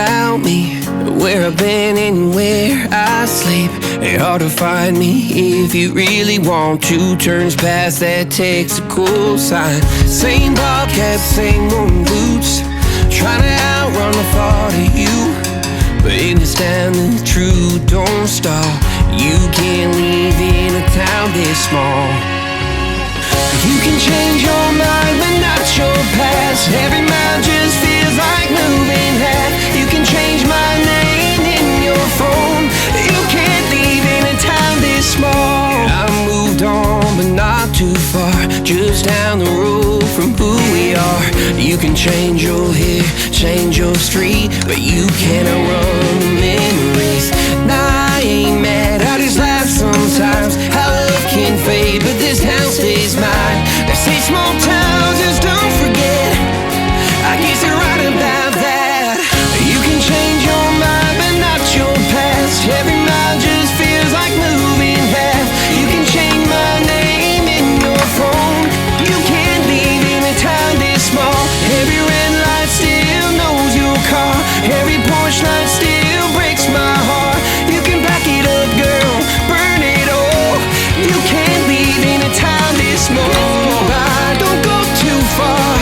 about me, where I've been and where I sleep. It's hard to find me if you really want to. Turns past that takes a cool sign. Same bobcat, same old boots, trying to outrun the thought of you. But in this town the truth don't stop. You can't leave in a town this small. You can change your mind but not your past. Every mile just feels like moving half. You can change my name in your phone. You can't leave in a town this small. I moved on but not too far, just down the road from who we are. You can change your hair, change your street, but you can't outrun the memories. Nah, I ain't mad, I just laugh sometimes. How love can fade, but this town stays mine. They say small towns just don't forget. I guess you're right about that. You can change your mind, but not your past. Every mile just feels like moving fast. You can change my name in your phone. You can't leave in a town this small. Every red light still knows your car. Every porch light still breaks my heart. You can back it up, girl, burn it all. You can't leave in a town this small. Don't go too far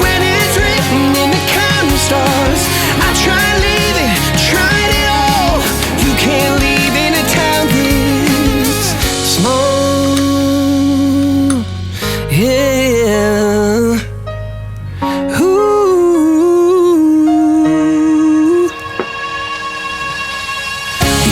when it's written in the counting stars. I tried leaving, tried it all. You can't leave in a town this small. Yeah. Ooh.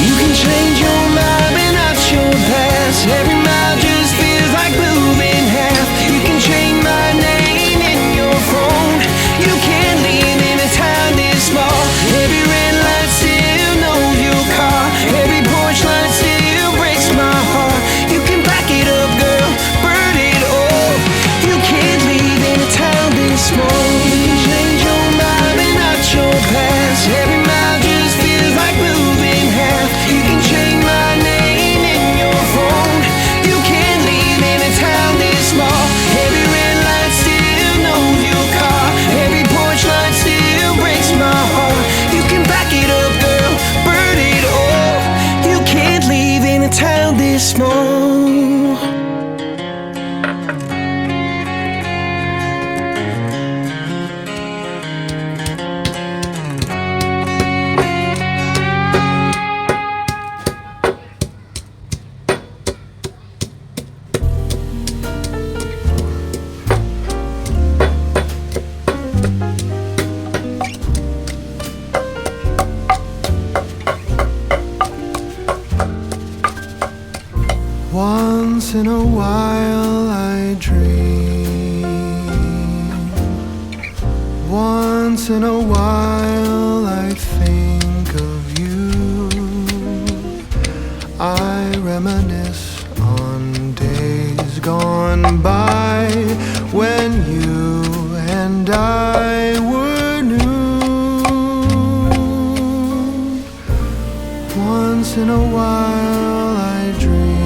You can change your mind but not your past. Every mile just feels like moving half. You can change my name in your phone. You can't leave in a town this small. Every red light still knows your car. Every porch light still breaks my heart. You can back it up, girl, burn it all. You can't leave in a town this small. You can change your mind but not your past. Every mile just feels like moving half. You can change my name in your phone. You can't leave in a town this small. Every red light still knows your car. Every porch light still breaks my heart. You can back it up, girl, burn it all. You can't leave in a town this small. Once in a while I dream. Once in a while I think of you. I reminisce on days gone by when you and I were new. Once in a while I dream,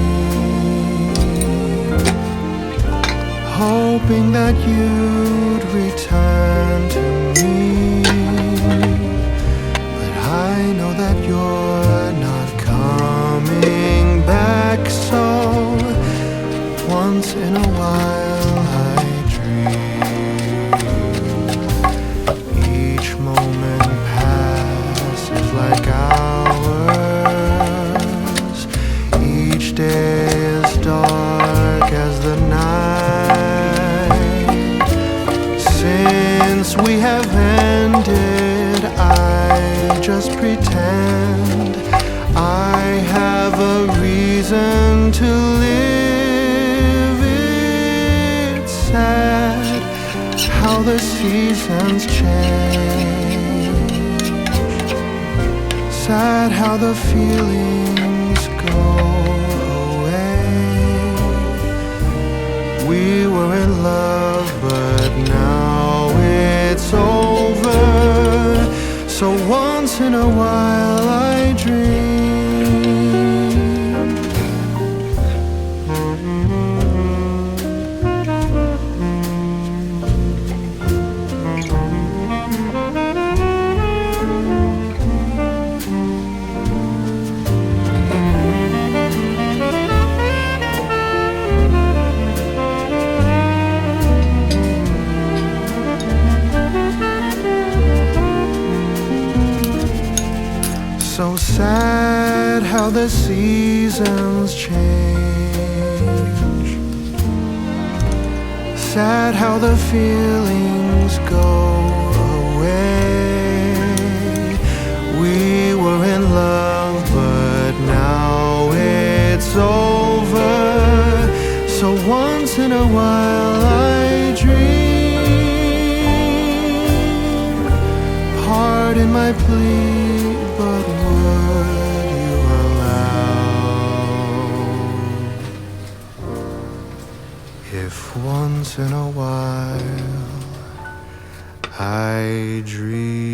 hoping that you'd return to me. But I know that you're not coming back, so once in a while I dream. Each moment passes like hours. Each day is dark as the night. Since we have ended, I just pretend I have a reason to live. It's sad how the seasons change. Sad how the feelings go away. We were in love, but now it's over. So once in a while I dream. So sad how the seasons change. Sad how the feelings go away. We were in love, but now it's over. So once in a while I dream. Pardon my plea, but would you allow if once in a while I dream?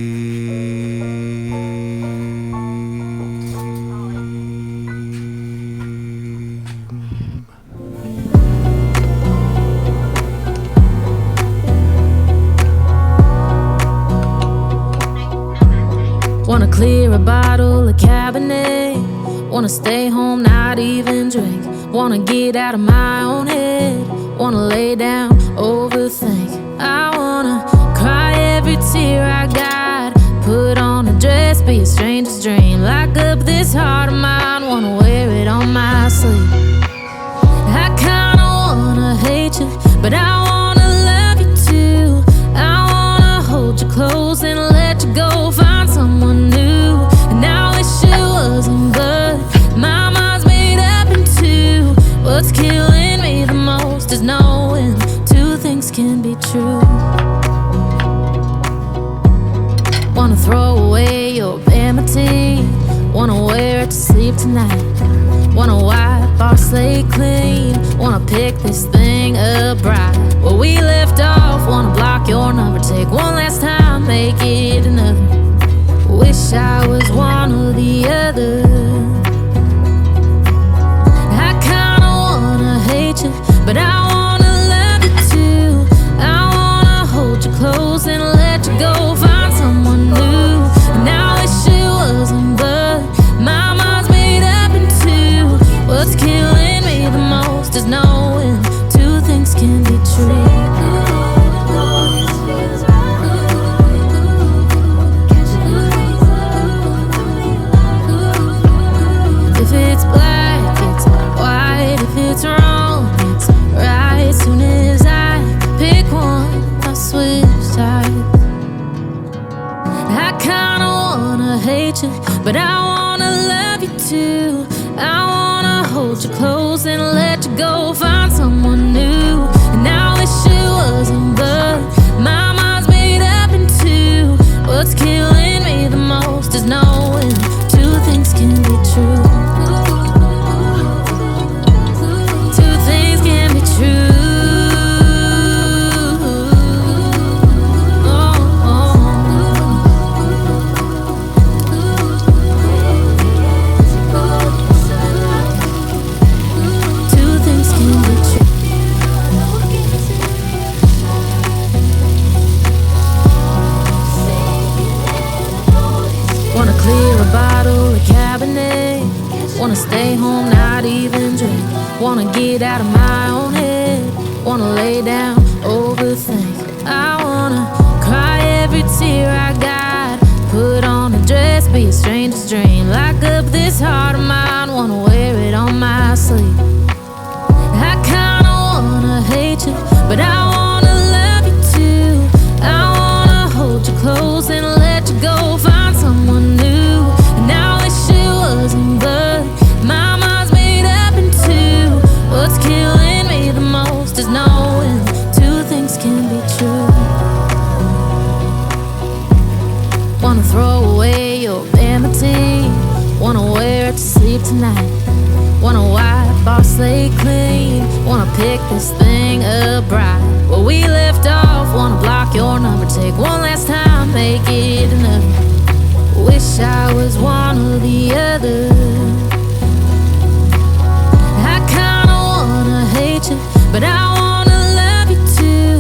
Wanna clear a bottle of Cabernet. Wanna stay home, not even drink. Wanna get out of my own head. Wanna lay down, overthink. I wanna cry every tear I got. Put on a dress, be a stranger's dream. Lock up this heart of mine, wanna wear it on my sleeve. I kinda wanna hate you, but I wanna love you too. I wanna hold you close and let you go. Find someone new, and I wish it wasn't, but my mind's made up in two. What's killing me the most is knowing two things can be true. Wanna throw away your vanity. Wanna wear it to sleep tonight. Wanna wipe our slate clean. Wanna pick this thing up right where we left off. Wanna block your number, take one last time, make it another. Wish I was one or the other. I kinda wanna hate you, but I wanna love you too. I wanna hold you close and let you go. Find someone new, and I wish it wasn't, but my mind's made up in two. What's killing me the most is knowing two things can be true. If it's black, it's white. If it's wrong, it's right. Soon as I pick one, I'll switch sides. I kinda wanna hate you, but I wanna love you too. I wanna hold you close and let you go. Find someone new, and I wish it wasn't, but my mind's made up in two. What's killing me the most is knowing two things can be true. Two things can be true. Two things can be true. Wanna clear a bottle of Cabernet. Wanna stay home, not even drink. Wanna get out of my own head. Wanna lay down, overthink. I wanna cry every tear I got. Put on a dress, be a stranger's dream. Lock up this heart of mine, wanna wear it on my sleeve. I kinda wanna hate you, but I wanna love you too. I wanna hold you close and let you go. Find someone new, and I wish it wasn't, but my mind's made up in two. What's killing me the most is knowing two things can be true. Wanna throw away your vanity. Wanna wear it to sleep tonight. Wanna wipe our slate clean. Wanna pick this thing up right where we left off. Wanna block your number, take one last time, make it another. Wish I was one or the other. I kinda wanna hate you, but I wanna love you too.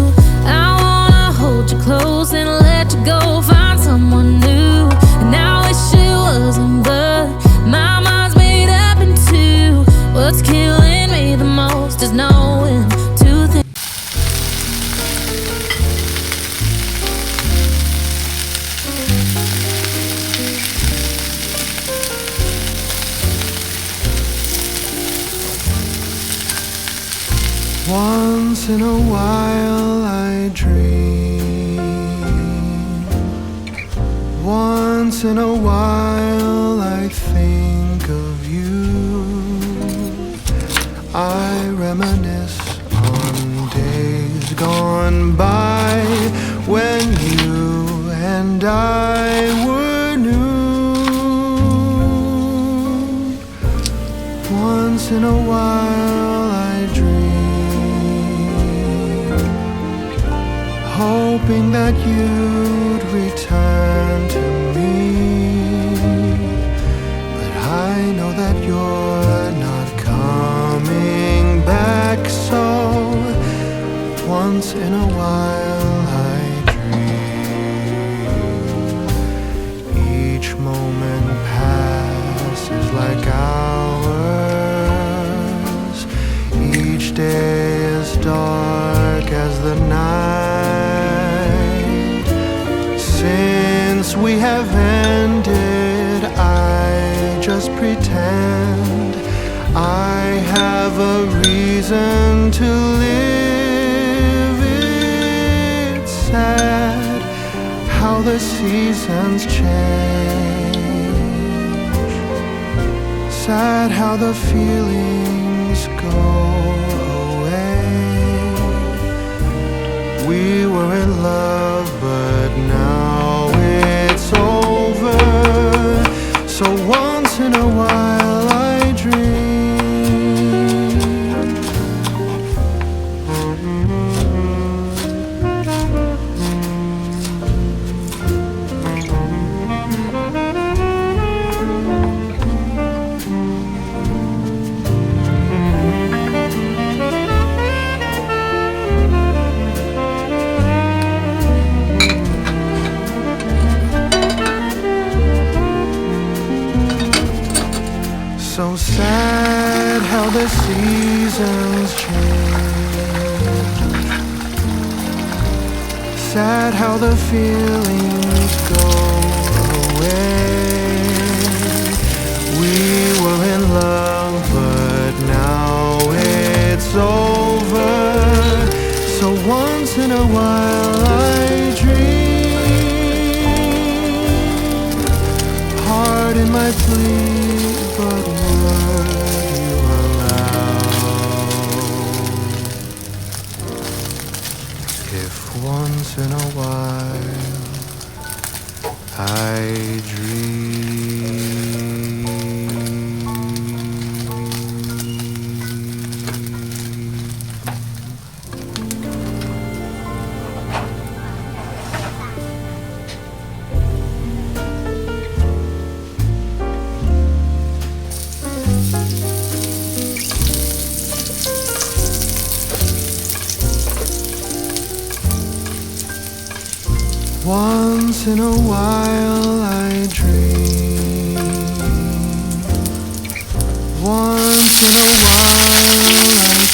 I wanna hold you close and let you go. Find someone new, and I wish it wasn't, but my mind's made up in two. What's killing me the most is knowing two things. Once in a while I dream. Once in a while I think of you. I reminisce on days gone by when you and I were new. Once in a while I dream, hoping that you'd return to me. But I know that you're not coming back, so once in a while I dream. Each moment passes like hours. Each day is dark as the night. Since we have ended, I just pretend I have a reason to live. It's sad how the seasons change. Sad how the feelings go away. We were in love, but now it's over. So once in a while I dream. So sad how the seasons change. Sad how the feelings go away. We were in love, but now it's over. So once in a while I dream. Pardon my plea, but would you allow if once in a while I dream? Once in a while I dream. Once in a while I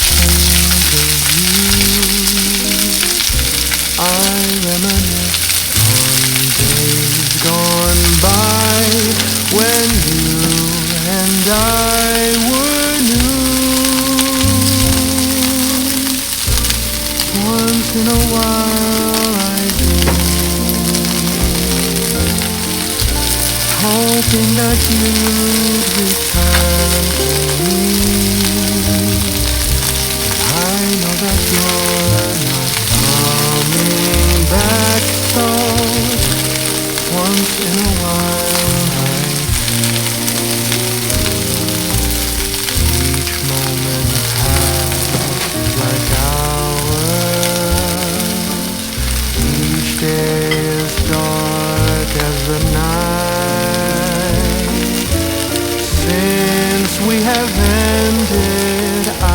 think of you. I reminisce on days gone by when you and I were new. Once in a while I dream, hoping that you'd return to me. I know that you're not coming back, so once in a while I dream. Each moment passes like hours. Each day is dark as the night. Since we have ended, I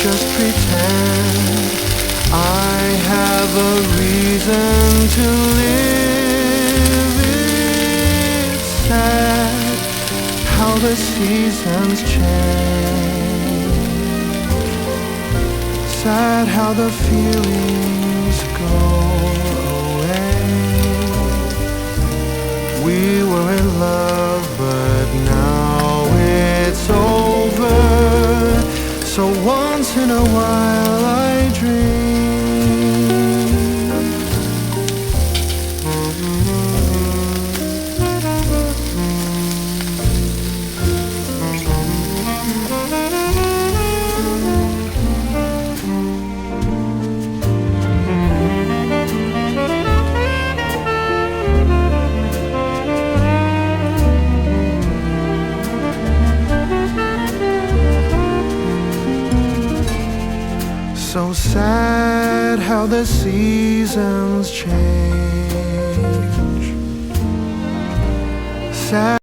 just pretend I have a reason to live. It's sad how the seasons change. Sad how the feelings go away. We were in love, but now it's over. So once in a while I dream. So sad how the seasons change. Sad